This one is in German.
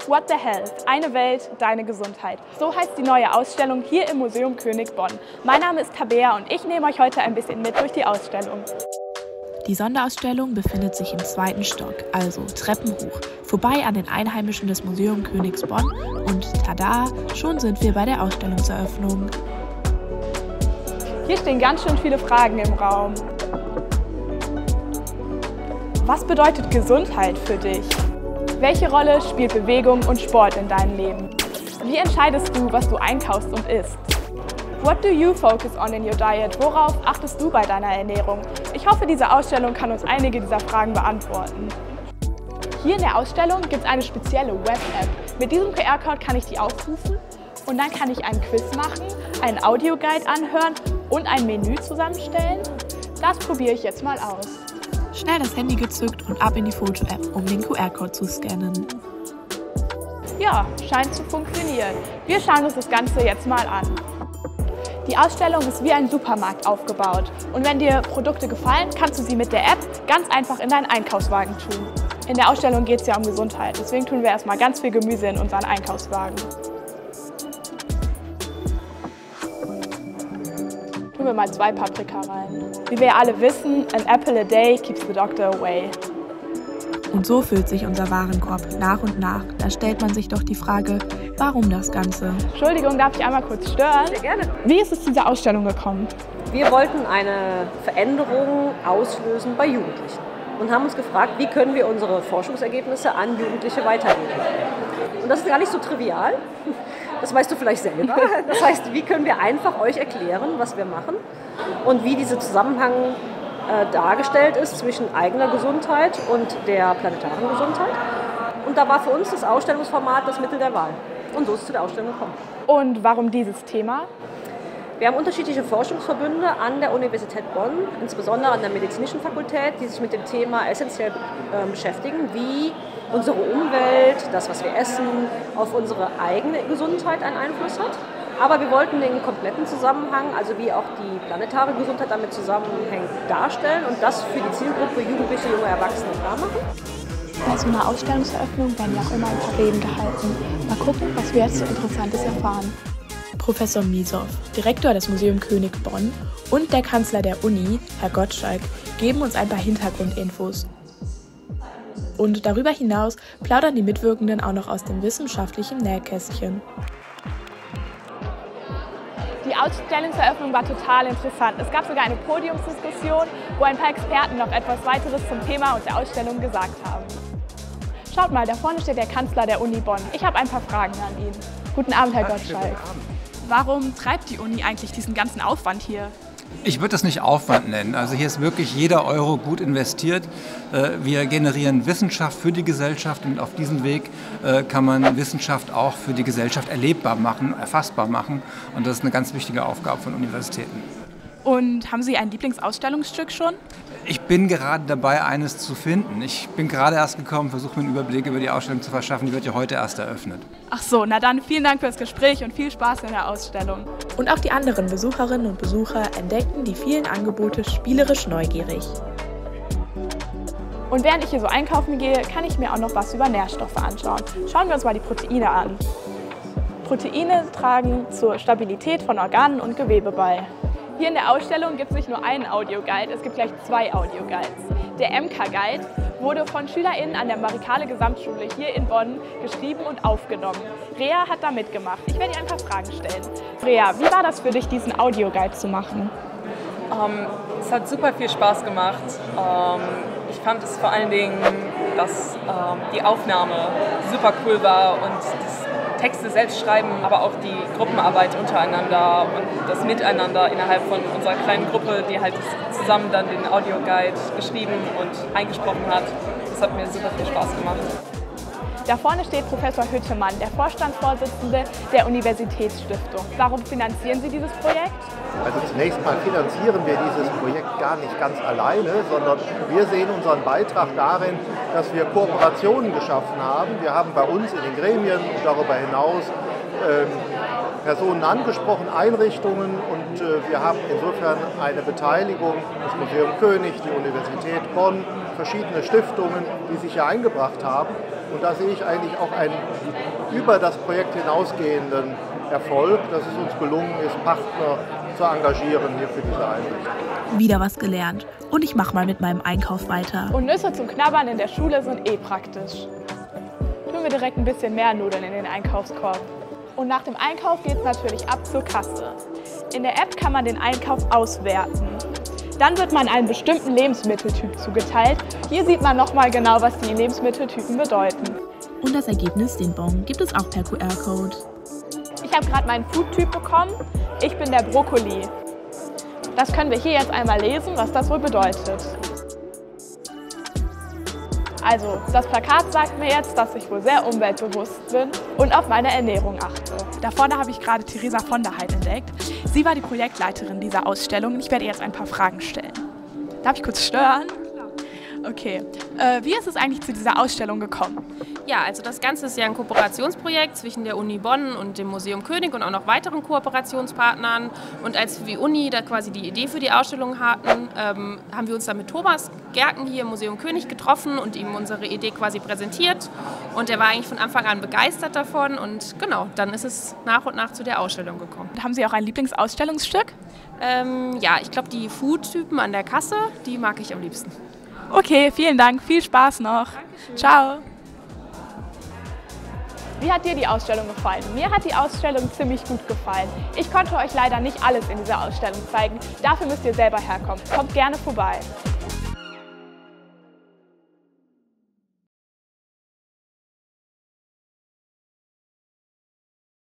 What the Health? Eine Welt, deine Gesundheit. So heißt die neue Ausstellung hier im Museum König Bonn. Mein Name ist Tabea und ich nehme euch heute ein bisschen mit durch die Ausstellung. Die Sonderausstellung befindet sich im 2. Stock, also Treppen hoch, vorbei an den Einheimischen des Museum Königs Bonn und tada, schon sind wir bei der Ausstellungseröffnung. Hier stehen ganz schön viele Fragen im Raum. Was bedeutet Gesundheit für dich? Welche Rolle spielt Bewegung und Sport in deinem Leben? Wie entscheidest du, was du einkaufst und isst? What do you focus on in your diet? Worauf achtest du bei deiner Ernährung? Ich hoffe, diese Ausstellung kann uns einige dieser Fragen beantworten. Hier in der Ausstellung gibt es eine spezielle Web-App. Mit diesem QR-Code kann ich die aufrufen und dann kann ich einen Quiz machen, einen Audioguide anhören und ein Menü zusammenstellen. Das probiere ich jetzt mal aus. Schnell das Handy gezückt und ab in die Foto-App, um den QR-Code zu scannen. Ja, scheint zu funktionieren. Wir schauen uns das Ganze jetzt mal an. Die Ausstellung ist wie ein Supermarkt aufgebaut. Und wenn dir Produkte gefallen, kannst du sie mit der App ganz einfach in deinen Einkaufswagen tun. In der Ausstellung geht es ja um Gesundheit, deswegen tun wir erstmal ganz viel Gemüse in unseren Einkaufswagen. Tun wir mal 2 Paprika rein. Wie wir alle wissen, an apple a day keeps the doctor away. Und so füllt sich unser Warenkorb nach und nach. Da stellt man sich doch die Frage, warum das Ganze? Entschuldigung, darf ich einmal kurz stören? Sehr gerne. Wie ist es zu dieser Ausstellung gekommen? Wir wollten eine Veränderung auslösen bei Jugendlichen und haben uns gefragt, wie können wir unsere Forschungsergebnisse an Jugendliche weitergeben. Und das ist gar nicht so trivial. Das weißt du vielleicht selber. Das heißt, wie können wir einfach euch erklären, was wir machen und wie dieser Zusammenhang dargestellt ist zwischen eigener Gesundheit und der planetaren Gesundheit. Und da war für uns das Ausstellungsformat das Mittel der Wahl. Und so ist es zu der Ausstellung gekommen. Und warum dieses Thema? Wir haben unterschiedliche Forschungsverbünde an der Universität Bonn, insbesondere an der Medizinischen Fakultät, die sich mit dem Thema essentiell beschäftigen, wie unsere Umwelt, das, was wir essen, auf unsere eigene Gesundheit einen Einfluss hat. Aber wir wollten den kompletten Zusammenhang, also wie auch die planetare Gesundheit damit zusammenhängt, darstellen und das für die Zielgruppe Jugendliche, junge Erwachsene klar machen. Bei so einer Ausstellungseröffnung werden ja auch immer ein paar Reden gehalten. Mal gucken, was wir jetzt so Interessantes erfahren. Professor Miesow, Direktor des Museum König Bonn und der Kanzler der Uni, Herr Gottschalk, geben uns ein paar Hintergrundinfos. Und darüber hinaus plaudern die Mitwirkenden auch noch aus dem wissenschaftlichen Nähkästchen. Die Ausstellungseröffnung war total interessant. Es gab sogar eine Podiumsdiskussion, wo ein paar Experten noch etwas weiteres zum Thema und der Ausstellung gesagt haben. Schaut mal, da vorne steht der Kanzler der Uni Bonn. Ich habe ein paar Fragen an ihn. Guten Abend, Herr Gottschalk. Warum treibt die Uni eigentlich diesen ganzen Aufwand hier? Ich würde das nicht Aufwand nennen. Also hier ist wirklich jeder Euro gut investiert. Wir generieren Wissenschaft für die Gesellschaft und auf diesem Weg kann man Wissenschaft auch für die Gesellschaft erlebbar machen, erfassbar machen. Und das ist eine ganz wichtige Aufgabe von Universitäten. Und haben Sie ein Lieblingsausstellungsstück schon? Ich bin gerade dabei, eines zu finden. Ich bin gerade erst gekommen, versuche mir einen Überblick über die Ausstellung zu verschaffen. Die wird ja heute erst eröffnet. Ach so, na dann vielen Dank fürs Gespräch und viel Spaß in der Ausstellung. Und auch die anderen Besucherinnen und Besucher entdeckten die vielen Angebote spielerisch neugierig. Und während ich hier so einkaufen gehe, kann ich mir auch noch was über Nährstoffe anschauen. Schauen wir uns mal die Proteine an. Proteine tragen zur Stabilität von Organen und Gewebe bei. Hier in der Ausstellung gibt es nicht nur einen Audioguide, es gibt gleich 2 Audioguides. Der MK-Guide wurde von SchülerInnen an der Marikale Gesamtschule hier in Bonn geschrieben und aufgenommen. Rea hat da mitgemacht. Ich werde ihr ein paar Fragen stellen. Rea, wie war das für dich, diesen Audioguide zu machen? Es hat super viel Spaß gemacht. Ich fand es vor allen Dingen, dass die Aufnahme super cool war und das Texte selbst schreiben, aber auch die Gruppenarbeit untereinander und das Miteinander innerhalb von unserer kleinen Gruppe, die halt zusammen dann den Audioguide geschrieben und eingesprochen hat. Das hat mir super viel Spaß gemacht. Da vorne steht Professor Hüttemann, der Vorstandsvorsitzende der Universitätsstiftung. Warum finanzieren Sie dieses Projekt? Also zunächst mal finanzieren wir dieses Projekt gar nicht ganz alleine, sondern wir sehen unseren Beitrag darin, dass wir Kooperationen geschaffen haben. Wir haben bei uns in den Gremien und darüber hinaus Personen angesprochen, Einrichtungen und wir haben insofern eine Beteiligung, das Museum König, die Universität Bonn, verschiedene Stiftungen, die sich hier eingebracht haben. Und da sehe ich eigentlich auch einen über das Projekt hinausgehenden Erfolg, dass es uns gelungen ist, Partner zu engagieren hier für diese Einrichtung. Wieder was gelernt. Und ich mache mal mit meinem Einkauf weiter. Und Nüsse zum Knabbern in der Schule sind eh praktisch. Tun wir direkt ein bisschen mehr Nudeln in den Einkaufskorb. Und nach dem Einkauf geht es natürlich ab zur Kasse. In der App kann man den Einkauf auswerten. Dann wird man einem bestimmten Lebensmitteltyp zugeteilt. Hier sieht man nochmal genau, was die Lebensmitteltypen bedeuten. Und das Ergebnis, den Bon, gibt es auch per QR-Code. Ich habe gerade meinen Food-Typ bekommen. Ich bin der Brokkoli. Das können wir hier jetzt einmal lesen, was das wohl bedeutet. Also, das Plakat sagt mir jetzt, dass ich wohl sehr umweltbewusst bin und auf meine Ernährung achte. Da vorne habe ich gerade Theresa von der Heid entdeckt. Sie war die Projektleiterin dieser Ausstellung und ich werde ihr jetzt ein paar Fragen stellen. Darf ich kurz stören? Okay. Wie ist es eigentlich zu dieser Ausstellung gekommen? Ja, also das Ganze ist ja ein Kooperationsprojekt zwischen der Uni Bonn und dem Museum König und auch noch weiteren Kooperationspartnern. Und als wir die Uni da quasi die Idee für die Ausstellung hatten, haben wir uns dann mit Thomas Gerken hier im Museum König getroffen und ihm unsere Idee quasi präsentiert. Und er war eigentlich von Anfang an begeistert davon. Und genau, dann ist es nach und nach zu der Ausstellung gekommen. Haben Sie auch ein Lieblingsausstellungsstück? Ja, ich glaube die Food-Typen an der Kasse, die mag ich am liebsten. Okay, vielen Dank. Viel Spaß noch. Dankeschön. Ciao. Wie hat dir die Ausstellung gefallen? Mir hat die Ausstellung ziemlich gut gefallen. Ich konnte euch leider nicht alles in dieser Ausstellung zeigen. Dafür müsst ihr selber herkommen. Kommt gerne vorbei.